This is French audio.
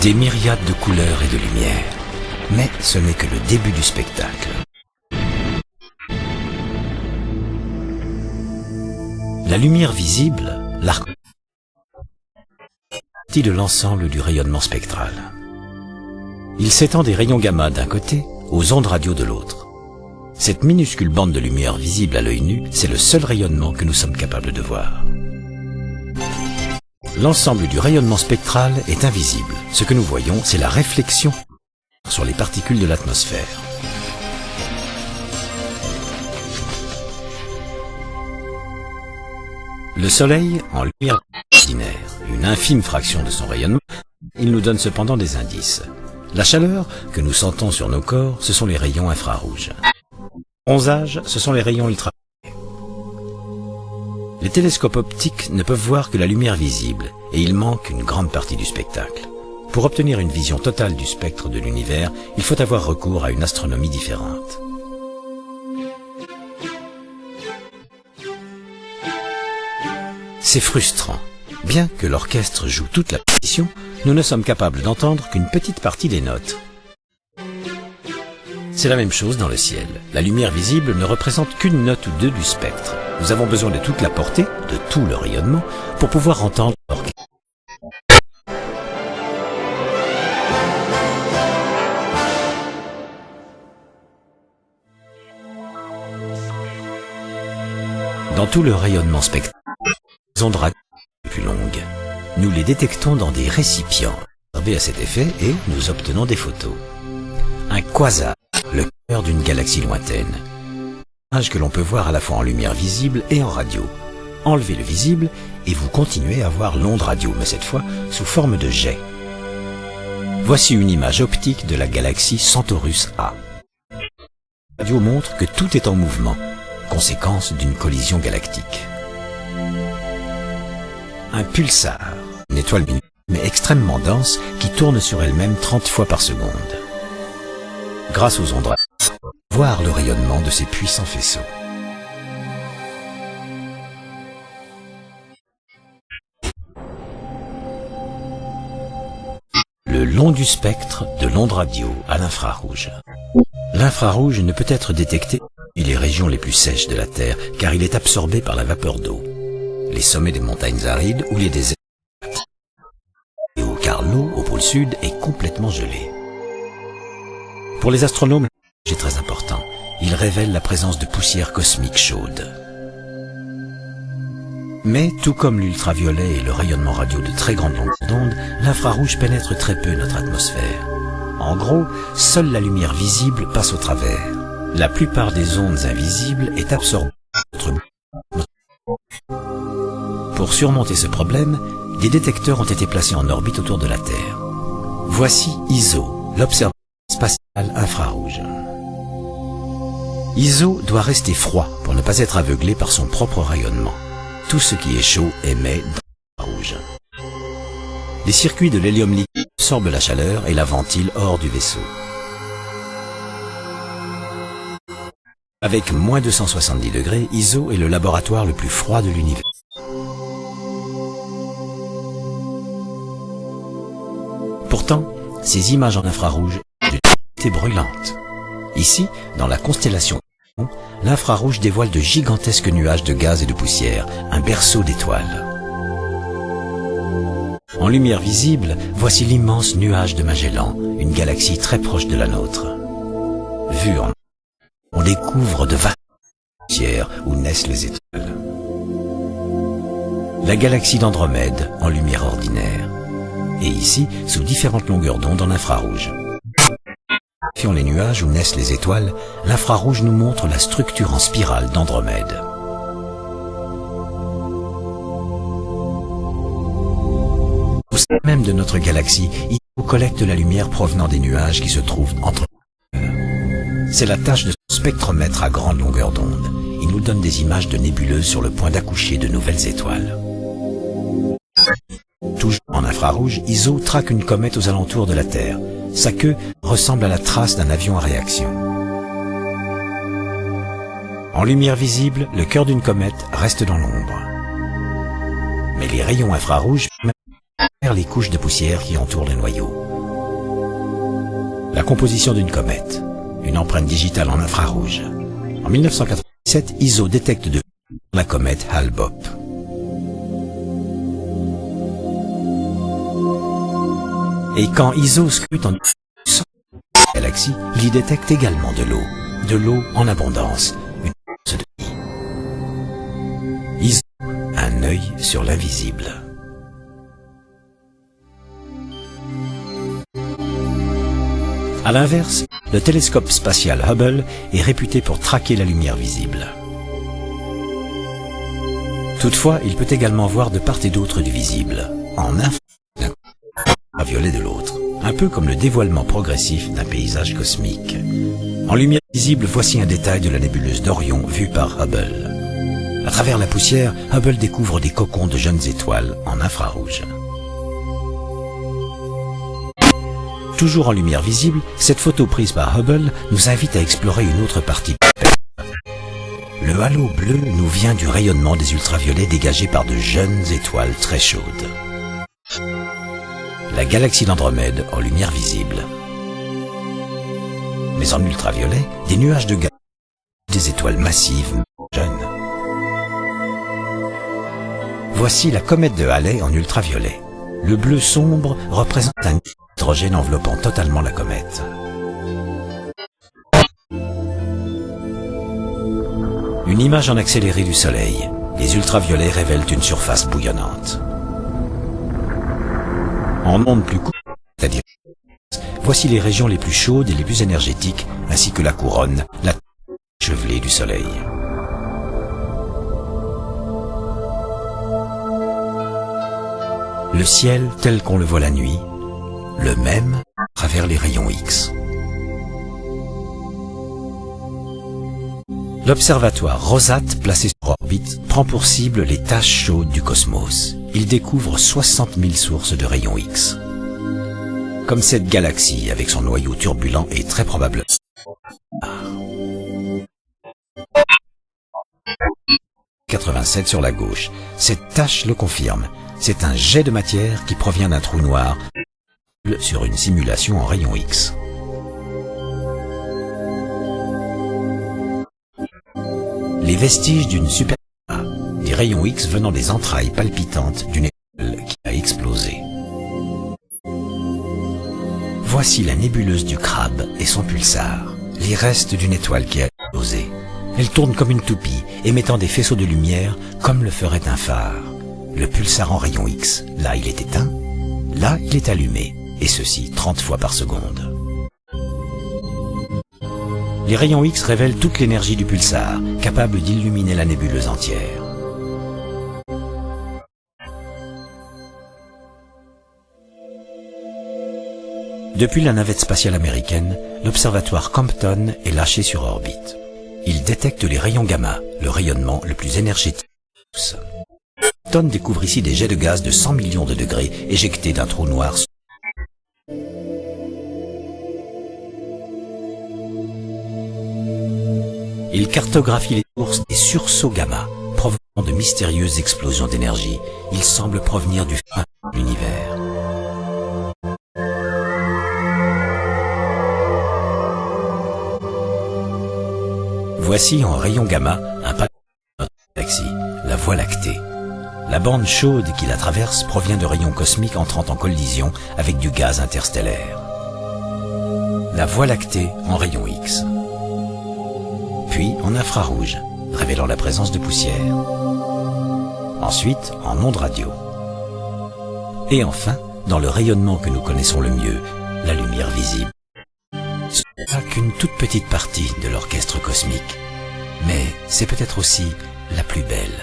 Des myriades de couleurs et de lumières. Mais ce n'est que le début du spectacle. La lumière visible, l'arc de l'ensemble du rayonnement spectral. Il s'étend des rayons gamma d'un côté aux ondes radio de l'autre. Cette minuscule bande de lumière visible à l'œil nu, c'est le seul rayonnement que nous sommes capables de voir. L'ensemble du rayonnement spectral est invisible. Ce que nous voyons, c'est la réflexion sur les particules de l'atmosphère. Le Soleil, en lumière ordinaire, une infime fraction de son rayonnement, il nous donne cependant des indices. La chaleur que nous sentons sur nos corps, ce sont les rayons infrarouges. Le bronzage, ce sont les rayons ultraviolets. Les télescopes optiques ne peuvent voir que la lumière visible, et il manque une grande partie du spectacle. Pour obtenir une vision totale du spectre de l'univers, il faut avoir recours à une astronomie différente. C'est frustrant. Bien que l'orchestre joue toute la partition, nous ne sommes capables d'entendre qu'une petite partie des notes. C'est la même chose dans le ciel. La lumière visible ne représente qu'une note ou deux du spectre. Nous avons besoin de toute la portée, de tout le rayonnement, pour pouvoir entendre l'orchestre. Dans tout le rayonnement spectral, les ondes radio les plus longues, nous les détectons dans des récipients réservés à cet effet et nous obtenons des photos. Un quasar, le cœur d'une galaxie lointaine. Un image que l'on peut voir à la fois en lumière visible et en radio. Enlevez le visible et vous continuez à voir l'onde radio, mais cette fois sous forme de jet. Voici une image optique de la galaxie Centaurus A. La radio montre que tout est en mouvement, conséquence d'une collision galactique. Un pulsar, une étoile lumineuse, mais extrêmement dense, qui tourne sur elle-même 30 fois par seconde. Grâce aux ondes radio, voir le rayonnement de ces puissants faisceaux. Le long du spectre de l'onde radio à l'infrarouge. L'infrarouge ne peut être détecté dans les régions les plus sèches de la Terre, car il est absorbé par la vapeur d'eau. Les sommets des montagnes arides ou les déserts, car l'eau au pôle sud est complètement gelée. Pour les astronomes, c'est très important. Il révèle la présence de poussière cosmique chaude. Mais, tout comme l'ultraviolet et le rayonnement radio de très grande longueur d'onde, l'infrarouge pénètre très peu notre atmosphère. En gros, seule la lumière visible passe au travers. La plupart des ondes invisibles est absorbée par notre Pour surmonter ce problème, des détecteurs ont été placés en orbite autour de la Terre. Voici ISO, l'observatoire spatial infrarouge. ISO doit rester froid pour ne pas être aveuglé par son propre rayonnement. Tout ce qui est chaud émet dans l'infrarouge. Les circuits de l'hélium liquide absorbent la chaleur et la ventilent hors du vaisseau. Avec moins de 170 degrés, ISO est le laboratoire le plus froid de l'univers. Pourtant, ces images en infrarouge sont d'une qualité brûlante. Ici, dans la constellation, l'infrarouge dévoile de gigantesques nuages de gaz et de poussière, un berceau d'étoiles. En lumière visible, voici l'immense nuage de Magellan, une galaxie très proche de la nôtre. Vu en on découvre de vastes poussières où naissent les étoiles. La galaxie d'Andromède en lumière ordinaire. Et ici, sous différentes longueurs d'onde en infrarouge. Sur les nuages où naissent les étoiles, l'infrarouge nous montre la structure en spirale d'Andromède. Au sein même de notre galaxie, il collecte la lumière provenant des nuages qui se trouvent entre eux. C'est la tâche de ce spectromètre à grande longueur d'onde. Il nous donne des images de nébuleuses sur le point d'accoucher de nouvelles étoiles. Toujours en infrarouge, ISO traque une comète aux alentours de la Terre. Sa queue ressemble à la trace d'un avion à réaction. En lumière visible, le cœur d'une comète reste dans l'ombre. Mais les rayons infrarouges percent les couches de poussière qui entourent le noyau. La composition d'une comète, une empreinte digitale en infrarouge. En 1987, ISO détecte de la comète Hale-Bopp. Et quand ISO scrute en galaxie, il y détecte également de l'eau en abondance, une source de vie. ISO, un œil sur l'invisible. À l'inverse, le télescope spatial Hubble est réputé pour traquer la lumière visible. Toutefois, il peut également voir de part et d'autre du visible, en infraviolet de l'autre, un peu comme le dévoilement progressif d'un paysage cosmique. En lumière visible, voici un détail de la nébuleuse d'Orion vue par Hubble. À travers la poussière, Hubble découvre des cocons de jeunes étoiles en infrarouge. Toujours en lumière visible, cette photo prise par Hubble nous invite à explorer une autre partie du spectre. Le halo bleu nous vient du rayonnement des ultraviolets dégagés par de jeunes étoiles très chaudes. La galaxie d'Andromède en lumière visible. Mais en ultraviolet, des nuages de gaz, des étoiles massives jeunes. Voici la comète de Halley en ultraviolet. Le bleu sombre représente un hydrogène enveloppant totalement la comète. Une image en accéléré du Soleil. Les ultraviolets révèlent une surface bouillonnante. En ondes plus courtes, c'est-à-dire voici les régions les plus chaudes et les plus énergétiques, ainsi que la couronne, la chevelée du Soleil. Le ciel tel qu'on le voit la nuit, le même à travers les rayons X. L'observatoire Rosat, placé sur orbite, prend pour cible les taches chaudes du cosmos. Il découvre 60 000 sources de rayons X. Comme cette galaxie avec son noyau turbulent est très probablement 87 sur la gauche. Cette tache le confirme. C'est un jet de matière qui provient d'un trou noir sur une simulation en rayons X. Les vestiges d'une supernova, des rayons X venant des entrailles palpitantes d'une étoile qui a explosé. Voici la nébuleuse du Crabe et son pulsar, les restes d'une étoile qui a explosé. Elle tourne comme une toupie, émettant des faisceaux de lumière comme le ferait un phare. Le pulsar en rayon X, là il est éteint, là il est allumé, et ceci 30 fois par seconde. Les rayons X révèlent toute l'énergie du pulsar, capable d'illuminer la nébuleuse entière. Depuis la navette spatiale américaine, l'observatoire Compton est lâché sur orbite. Il détecte les rayons gamma, le rayonnement le plus énergétique. Compton découvre ici des jets de gaz de 100 millions de degrés éjectés d'un trou noir. Il cartographie les sources des sursauts gamma, provenant de mystérieuses explosions d'énergie. Ils semblent provenir du fin de l'univers. Voici en rayon gamma un panneau de notre galaxie, la Voie lactée. La bande chaude qui la traverse provient de rayons cosmiques entrant en collision avec du gaz interstellaire. La Voie lactée en rayon X. Puis en infrarouge, révélant la présence de poussière. Ensuite en ondes radio. Et enfin, dans le rayonnement que nous connaissons le mieux, la lumière visible. Ce n'est pas qu'une toute petite partie de l'orchestre cosmique, mais c'est peut-être aussi la plus belle.